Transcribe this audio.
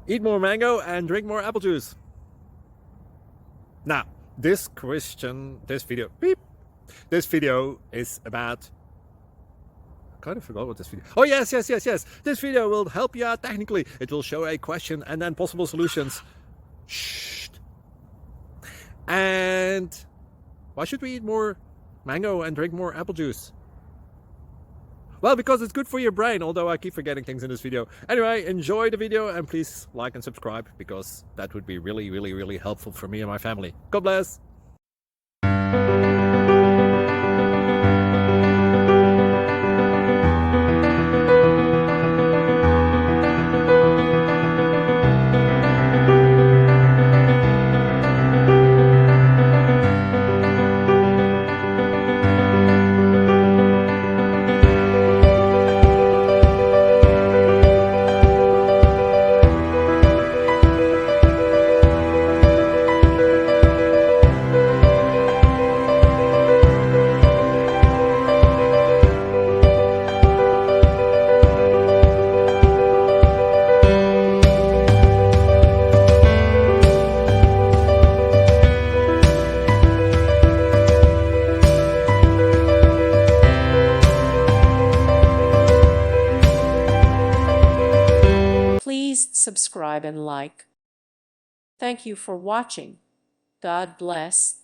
Eat more mango and drink more apple juice. Now, this video is about, I kind of forgot what this video. Oh, yes. This video will help you out technically. It will show a question and then possible solutions. Shh. And why should we eat more mango and drink more apple juice? Well, because it's good for your brain, although I keep forgetting things in this video. Anyway, enjoy the video and please like and subscribe, because that would be really helpful for me and my family. God bless. Please subscribe and like. Thank you for watching. God bless.